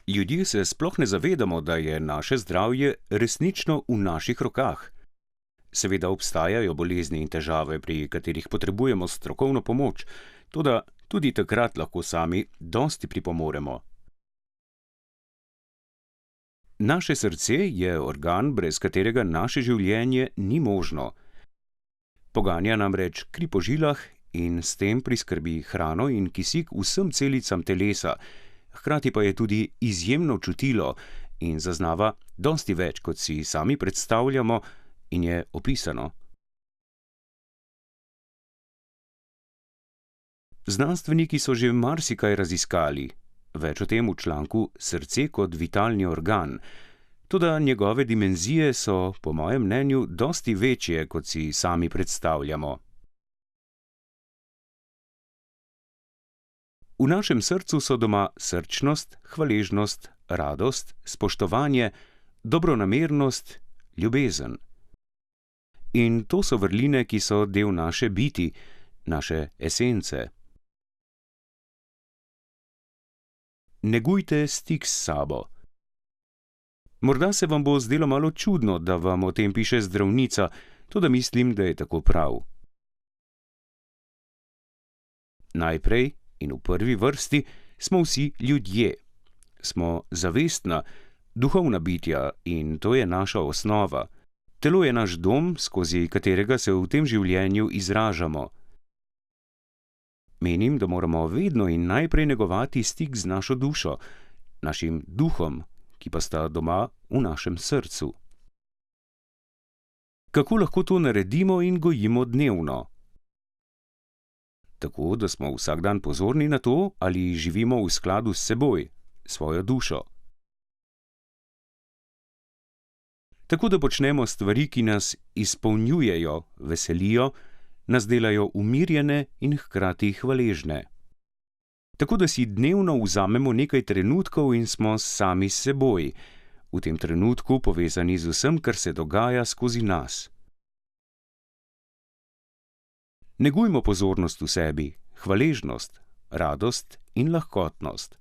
Ljudje se sploh ne zavedamo, da je naše zdravje resnično v naših rokah. Seveda obstajajo bolezni in težave, pri katerih potrebujemo strokovno pomoč, toda tudi takrat lahko sami dosti pripomoremo. Naše srce je organ, brez katerega naše življenje ni možno. Poganja namreč kri po žilah in s tem priskrbi hrano in kisik vsem celicam telesa, hkrati pa je tudi izjemno čutilo in zaznava dosti več, kot si sami predstavljamo in je opisano. Znanstveniki so že marsikaj raziskali, več o tem v članku Srce kot vitalni organ, toda njegove dimenzije so, po mojem mnenju, dosti večje, kot si sami predstavljamo. V našem srcu so doma srčnost, hvaležnost, radost, spoštovanje, dobronamernost, ljubezen. In to so vrline, ki so del naše biti, naše esence. Negujte stik s sabo. Morda se vam bo zdelo malo čudno, da vam o tem piše zdravnica, toda mislim, da je tako prav. Najprej in v prvi vrsti smo vsi ljudje. Smo zavestna, duhovna bitja in to je naša osnova. Telo je naš dom, skozi katerega se v tem življenju izražamo. Menim, da moramo vedno in najprej negovati stik z našo dušo, našim duhom, ki pa sta doma v našem srcu. Kako lahko to naredimo in gojimo dnevno? Tako, da smo vsak dan pozorni na to, ali živimo v skladu s seboj, svojo dušo. Tako, da počnemo stvari, ki nas izpolnjujejo, veselijo, nas delajo umirjene in hkrati hvaležne. Tako, da si dnevno vzamemo nekaj trenutkov in smo sami s seboj, v tem trenutku povezani z vsem, kar se dogaja skozi nas. Negujmo pozornost v sebi, hvaležnost, radost in lahkotnost.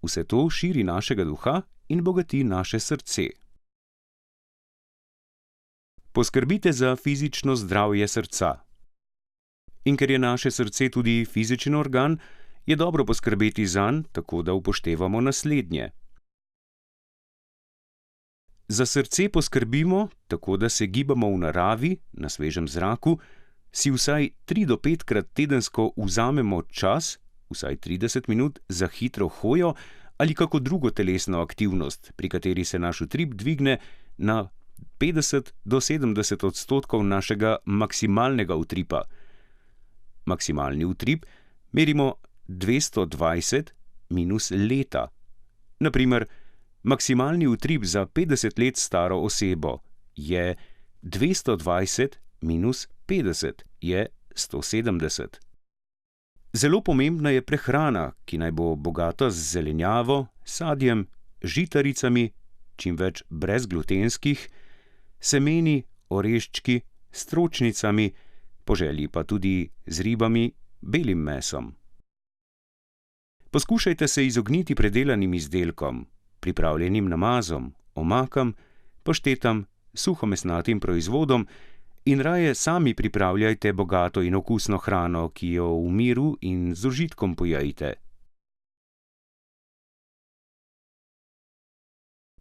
Vse to širi našega duha in bogati naše srce. Poskrbite za fizično zdravje srca. In ker je naše srce tudi fizičen organ, je dobro poskrbeti zanj, tako da upoštevamo naslednje. Za srce poskrbimo, tako da se gibamo v naravi, na svežem zraku, si vsaj 3 do 5 krat tedensko vzamemo čas, vsaj 30 minut, za hitro hojo ali kako drugo telesno aktivnost, pri kateri se naš utrip dvigne na 50 do 70% našega maksimalnega utripa. Maksimalni utrip merimo 220 minus leta. Naprimer, maksimalni utrip za 50 let staro osebo je 220 minus 50 je 170. Zelo pomembna je prehrana, ki naj bo bogata z zelenjavo, sadjem, žitaricami, čim več brezglutenskih, semeni, oreščki, stročnicami, po želji pa tudi z ribami, belim mesom. Poskušajte se izogniti predelanim izdelkom, pripravljenim namazom, omakam, paštetam, suhomesnatim proizvodom in raje sami pripravljajte bogato in okusno hrano, ki jo v miru in z užitkom pojejte.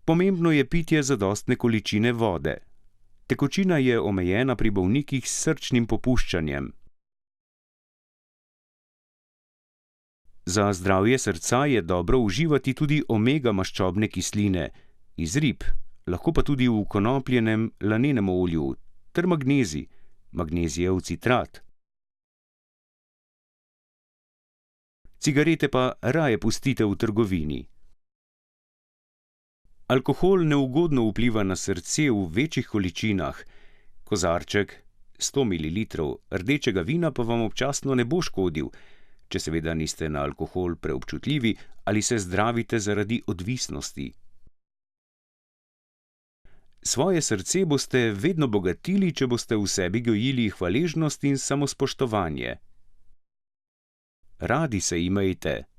Pomembno je pitje zadostne količine vode. Tekočina je omejena pri bolnikih s srčnim popuščanjem. Za zdravje srca je dobro uživati tudi omega maščobne kisline iz rib, lahko pa tudi v konopljenem lanenem olju, ter magnezij, magnezijev citrat. Cigarete pa raje pustite v trgovini. Alkohol neugodno vpliva na srce v večjih količinah. Kozarček 100 ml rdečega vina pa vam občasno ne bo škodil, če seveda niste na alkohol preobčutljivi ali se zdravite zaradi odvisnosti. Svoje srce boste vedno bogatili, če boste v sebi gojili hvaležnost in samospoštovanje. Radi se imejte.